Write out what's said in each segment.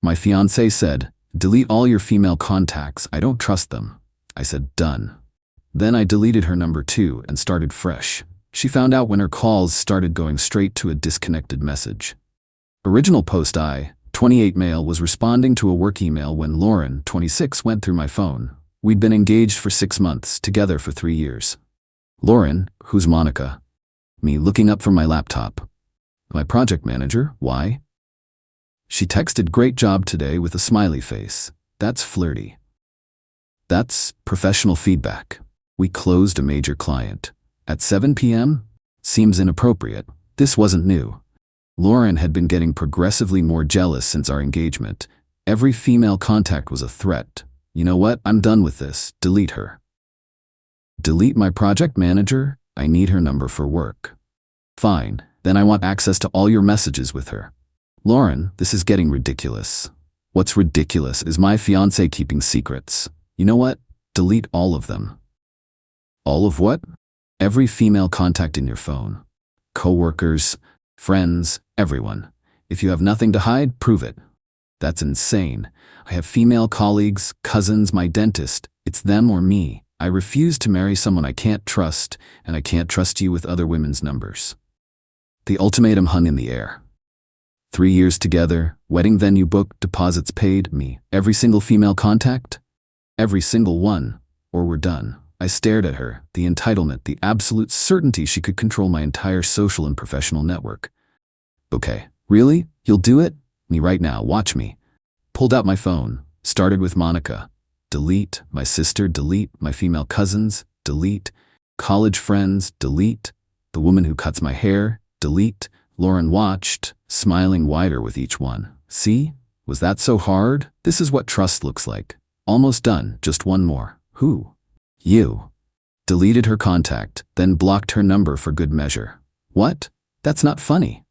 My fiancé said, delete all your female contacts, I don't trust them. I said, done. Then I deleted her number too and started fresh. She found out when her calls started going straight to a disconnected message. Original post I, 28 male, was responding to a work email when Lauren, 26, went through my phone. We'd been engaged for 6 months, together for 3 years. Lauren, who's Monica? Me looking up from my laptop. My project manager, why? She texted great job today with a smiley face. That's flirty. That's professional feedback. We closed a major client. At 7 p.m.? Seems inappropriate. This wasn't new. Lauren had been getting progressively more jealous since our engagement. Every female contact was a threat. You know what? I'm done with this. Delete her. Delete my project manager? I need her number for work. Fine, then I want access to all your messages with her. Lauren, this is getting ridiculous. What's ridiculous is my fiancé keeping secrets. You know what? Delete all of them. All of what? Every female contact in your phone. Coworkers, friends, everyone. If you have nothing to hide, prove it. That's insane. I have female colleagues, cousins, my dentist. It's them or me. I refuse to marry someone I can't trust, and I can't trust you with other women's numbers. The ultimatum hung in the air. 3 years together, wedding venue booked, deposits paid, me. Every single female contact? Every single one, or we're done. I stared at her, the entitlement, the absolute certainty she could control my entire social and professional network. Okay, really? You'll do it? Me right now, watch me. Pulled out my phone, started with Monica. Delete, my sister, delete, my female cousins, delete, college friends, delete, the woman who cuts my hair, delete. Lauren watched, smiling wider with each one. See? Was that so hard? This is what trust looks like. Almost done, just one more. Who? You. Deleted her contact, then blocked her number for good measure. What? That's not funny.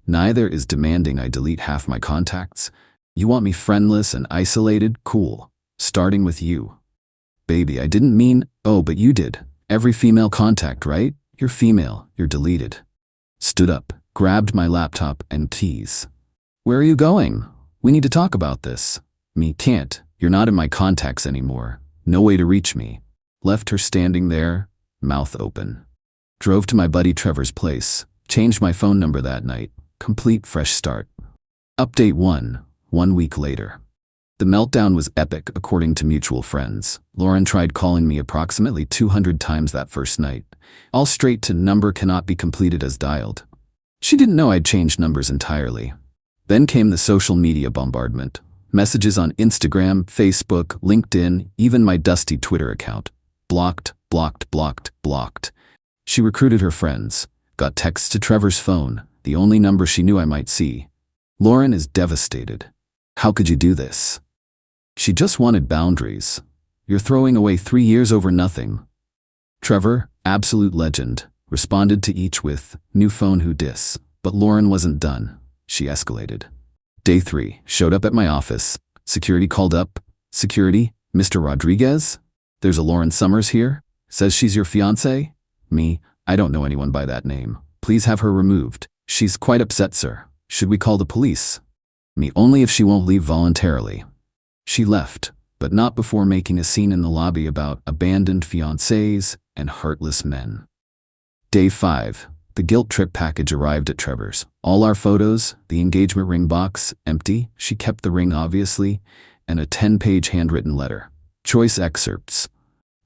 Neither is demanding I delete half my contacts. You want me friendless and isolated? Cool. Starting with you. Baby, I didn't mean, oh, but you did. Every female contact, right? You're female, you're deleted. Stood up, grabbed my laptop and keys. Where are you going? We need to talk about this. Me, can't. You're not in my contacts anymore. No way to reach me. Left her standing there, mouth open. Drove to my buddy Trevor's place. Changed my phone number that night. Complete fresh start. Update 1 week later. The meltdown was epic, according to mutual friends. Lauren tried calling me approximately 200 times that first night, all straight to number cannot be completed as dialed. She didn't know I'd changed numbers entirely. Then came the social media bombardment. Messages on Instagram, Facebook, LinkedIn, even my dusty Twitter account. Blocked, blocked, blocked, blocked. She recruited her friends, got texts to Trevor's phone, the only number she knew I might see. Lauren is devastated. How could you do this? She just wanted boundaries. You're throwing away 3 years over nothing. Trevor, absolute legend, responded to each with, new phone who dis. But Lauren wasn't done. She escalated. Day 3, showed up at my office. Security called up. Security, Mr. Rodriguez? There's a Lauren Summers here? Says she's your fiancé? Me, I don't know anyone by that name. Please have her removed. She's quite upset, sir. Should we call the police? Me, only if she won't leave voluntarily. She left, but not before making a scene in the lobby about abandoned fiancés and heartless men. Day 5, the guilt trip package arrived at Trevor's. All our photos, the engagement ring box, empty, she kept the ring obviously, and a 10-page handwritten letter. Choice excerpts.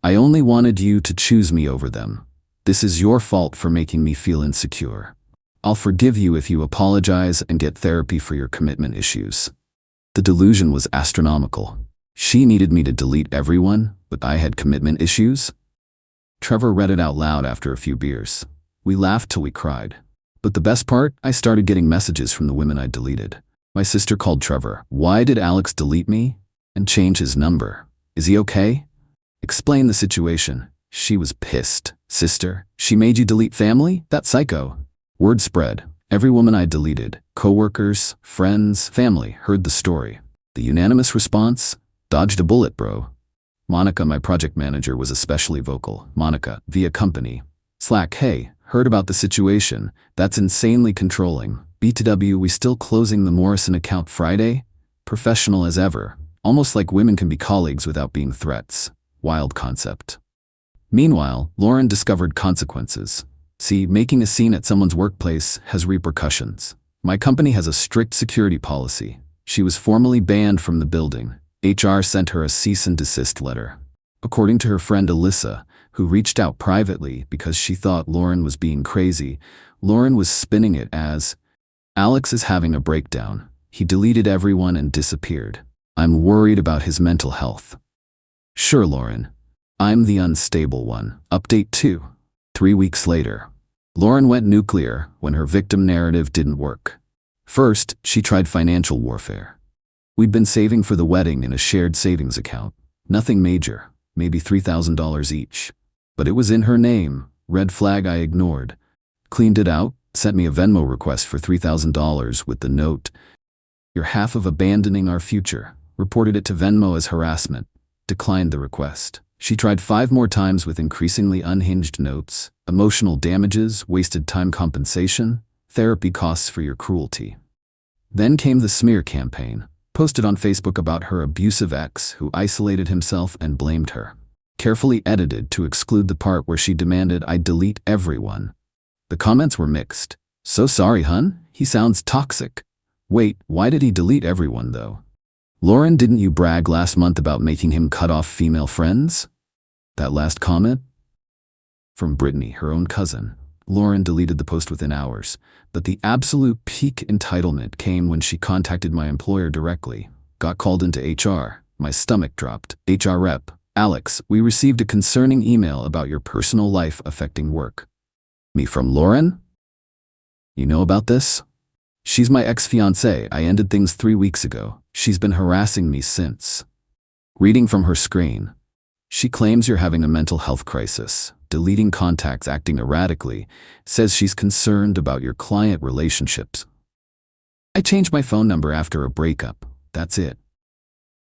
I only wanted you to choose me over them. This is your fault for making me feel insecure. I'll forgive you if you apologize and get therapy for your commitment issues. The delusion was astronomical. She needed me to delete everyone, but I had commitment issues? Trevor read it out loud after a few beers. We laughed till we cried. But the best part, I started getting messages from the women I'd deleted. My sister called Trevor. Why did Alex delete me? And change his number? Is he okay? Explain the situation. She was pissed. Sister, she made you delete family? That psycho. Word spread. Every woman I deleted, coworkers, friends, family, heard the story. The unanimous response? Dodged a bullet, bro. Monica, my project manager, was especially vocal. Monica, via company. Slack, hey, heard about the situation. That's insanely controlling. BTW, we still closing the Morrison account Friday? professional as ever, almost like women can be colleagues without being threats. Wild concept. Meanwhile, Lauren discovered consequences. See, making a scene at someone's workplace has repercussions. My company has a strict security policy. She was formally banned from the building. HR sent her a cease and desist letter. According to her friend Alyssa, who reached out privately because she thought Lauren was being crazy, Lauren was spinning it as, "Alex is having a breakdown. He deleted everyone and disappeared. I'm worried about his mental health." Sure, Lauren. I'm the unstable one. Update 2. 3 weeks later. Lauren went nuclear when her victim narrative didn't work. First, she tried financial warfare. We'd been saving for the wedding in a shared savings account. Nothing major, maybe $3,000 each. But it was in her name. Red flag I ignored. Cleaned it out, sent me a Venmo request for $3,000 with the note, "You're half of abandoning our future." Reported it to Venmo as harassment. Declined the request. She tried 5 more times with increasingly unhinged notes, emotional damages, wasted time compensation, therapy costs for your cruelty. Then came the smear campaign, posted on Facebook about her abusive ex who isolated himself and blamed her. Carefully edited to exclude the part where she demanded I delete everyone. The comments were mixed. "So sorry, hun? He sounds toxic." Wait, why did he delete everyone though? "Lauren, didn't you brag last month about making him cut off female friends?" That last comment? From Brittany, her own cousin. Lauren deleted the post within hours, but the absolute peak entitlement came when she contacted my employer directly. Got called into HR. My stomach dropped. HR rep, "Alex, we received a concerning email about your personal life affecting work." Me, from Lauren? "You know about this?" "She's my ex-fiancée. I ended things 3 weeks ago. She's been harassing me since." Reading from her screen. "She claims you're having a mental health crisis, deleting contacts, acting erratically, says she's concerned about your client relationships. I changed my phone number after a breakup. That's it."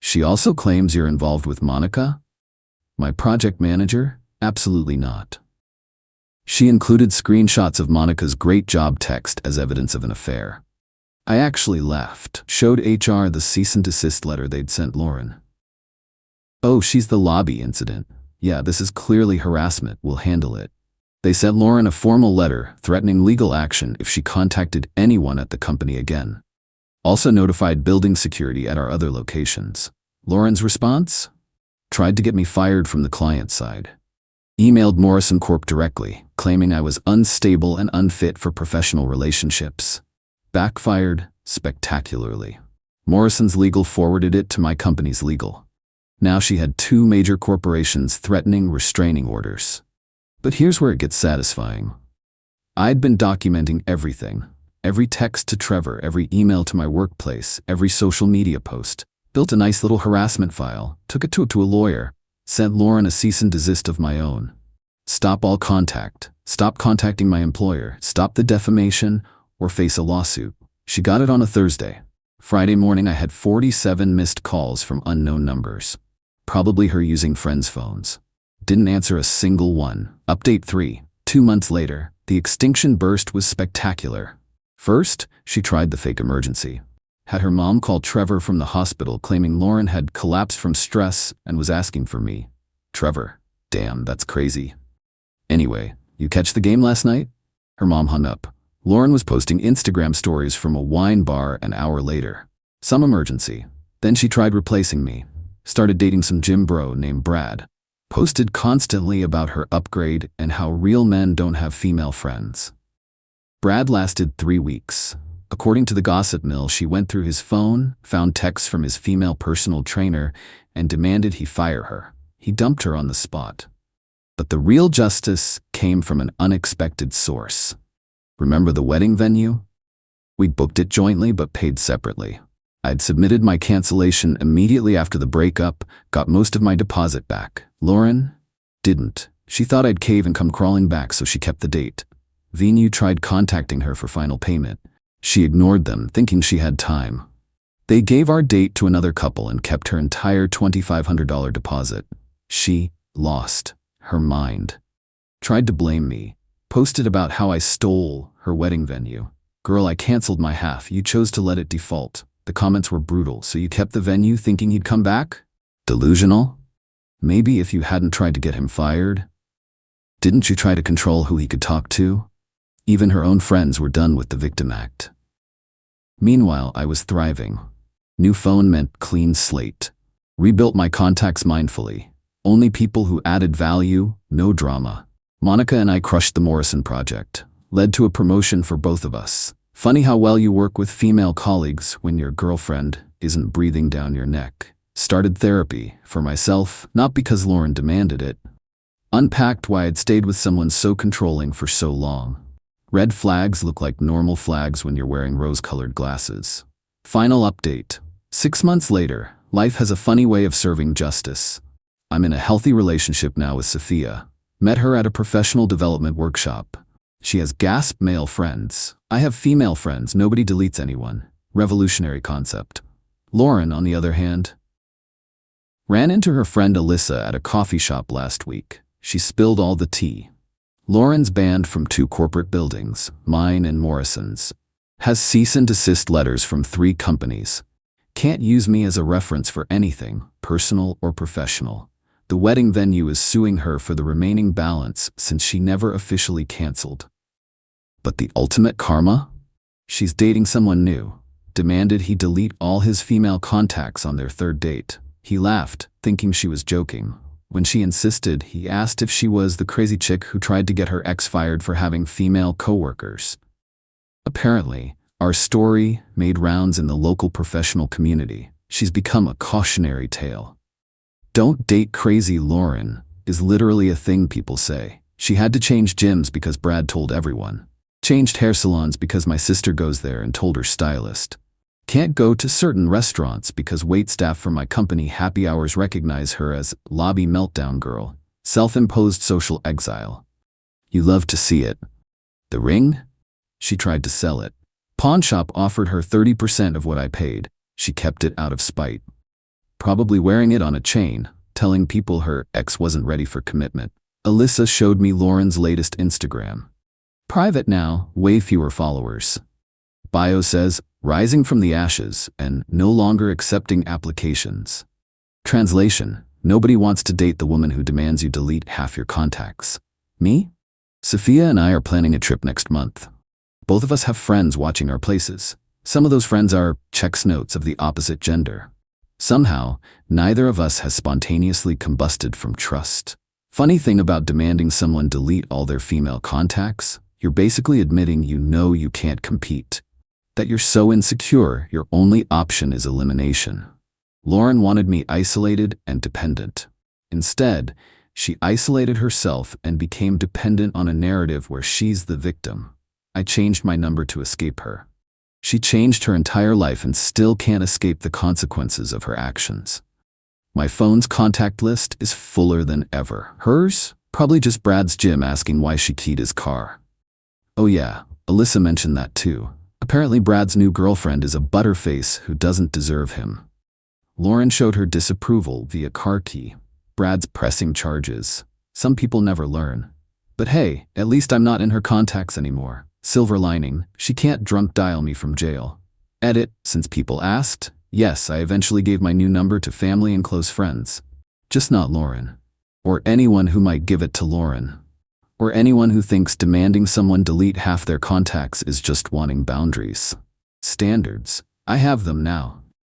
"She also claims you're involved with Monica?" "My project manager? Absolutely not." She included screenshots of Monica's great job text as evidence of an affair. I actually left. Showed HR the cease and desist letter they'd sent Lauren. "Oh, she's the lobby incident. Yeah, this is clearly harassment. We'll handle it." They sent Lauren a formal letter threatening legal action if she contacted anyone at the company again. Also notified building security at our other locations. Lauren's response? Tried to get me fired from the client side. Emailed Morrison Corp directly, claiming I was unstable and unfit for professional relationships. Backfired spectacularly. Morrison's legal forwarded it to my company's legal. Now she had 2 major corporations threatening restraining orders. But here's where it gets satisfying. I'd been documenting everything. Every text to Trevor, every email to my workplace, every social media post. Built a nice little harassment file, took it to a lawyer, sent Lauren a cease and desist of my own. Stop all contact. Stop contacting my employer. Stop the defamation or face a lawsuit. She got it on a Thursday. Friday morning I had 47 missed calls from unknown numbers. Probably her using friends' phones. Didn't answer a single one. Update 3. 2 months later, the extinction burst was spectacular. First, she tried the fake emergency. Had her mom call Trevor from the hospital claiming Lauren had collapsed from stress and was asking for me. Trevor, damn, that's crazy. Anyway, you catch the game last night? Her mom hung up. Lauren was posting Instagram stories from a wine bar an hour later. Some emergency. Then she tried replacing me. Started dating some gym bro named Brad. Posted constantly about her upgrade and how real men don't have female friends. Brad lasted 3 weeks. According to the gossip mill, she went through his phone, found texts from his female personal trainer, and demanded he fire her. He dumped her on the spot. But the real justice came from an unexpected source. Remember the wedding venue? We'd booked it jointly but paid separately. I'd submitted my cancellation immediately after the breakup, got most of my deposit back. Lauren didn't. She thought I'd cave and come crawling back, so she kept the date. Venue tried contacting her for final payment. She ignored them, thinking she had time. They gave our date to another couple and kept her entire $2,500 deposit. She lost her mind. Tried to blame me. Posted about how I stole her wedding venue. Girl, I canceled my half. You chose to let it default. The comments were brutal, so you kept the venue thinking he'd come back? Delusional? Maybe if you hadn't tried to get him fired? Didn't you try to control who he could talk to? Even her own friends were done with the victim act. Meanwhile, I was thriving. New phone meant clean slate. Rebuilt my contacts mindfully. Only people who added value, no drama. Monica and I crushed the Morrison project. Led to a promotion for both of us. Funny how well you work with female colleagues when your girlfriend isn't breathing down your neck. Started therapy, for myself, not because Lauren demanded it. Unpacked why I'd stayed with someone so controlling for so long. Red flags look like normal flags when you're wearing rose-colored glasses. Final update. 6 months later, life has a funny way of serving justice. I'm in a healthy relationship now with Sophia. Met her at a professional development workshop. She has gasp male friends. I have female friends. Nobody deletes anyone. Revolutionary concept. Lauren, on the other hand, ran into her friend Alyssa at a coffee shop last week. She spilled all the tea. Lauren's banned from 2 corporate buildings, mine and Morrison's. Has cease and desist letters from 3 companies. Can't use me as a reference for anything, personal or professional. The wedding venue is suing her for the remaining balance since she never officially canceled. But the ultimate karma? She's dating someone new. Demanded he delete all his female contacts on their 3rd date. He laughed, thinking she was joking. When she insisted, he asked if she was the crazy chick who tried to get her ex fired for having female coworkers. Apparently, our story made rounds in the local professional community. She's become a cautionary tale. Don't date crazy Lauren is literally a thing people say. She had to change gyms because Brad told everyone. Changed hair salons because my sister goes there and told her stylist. Can't go to certain restaurants because waitstaff from my company happy hours recognize her as lobby meltdown girl. Self-imposed social exile. You love to see it. The ring? She tried to sell it. Pawnshop offered her 30% of what I paid. She kept it out of spite. Probably wearing it on a chain, telling people her ex wasn't ready for commitment. Alyssa showed me Lauren's latest Instagram. Private now, way fewer followers. Bio says, rising from the ashes and no longer accepting applications. Translation, nobody wants to date the woman who demands you delete half your contacts. Me? Sophia and I are planning a trip next month. Both of us have friends watching our places. Some of those friends are checks notes of the opposite gender. Somehow, neither of us has spontaneously combusted from trust. Funny thing about demanding someone delete all their female contacts, you're basically admitting you know you can't compete. That you're so insecure, your only option is elimination. Lauren wanted me isolated and dependent. Instead, she isolated herself and became dependent on a narrative where she's the victim. I changed my number to escape her. She changed her entire life and still can't escape the consequences of her actions. My phone's contact list is fuller than ever. Hers? Probably just Brad's gym asking why she keyed his car. Oh yeah, Alyssa mentioned that too. Apparently Brad's new girlfriend is a butterface who doesn't deserve him. Lauren showed her disapproval via car key. Brad's pressing charges. Some people never learn. But hey, at least I'm not in her contacts anymore. Silver lining, she can't drunk dial me from jail. Edit, since people asked, yes, I eventually gave my new number to family and close friends. Just not Lauren. Or anyone who might give it to Lauren. Or anyone who thinks demanding someone delete half their contacts is just wanting boundaries. Standards. I have them now.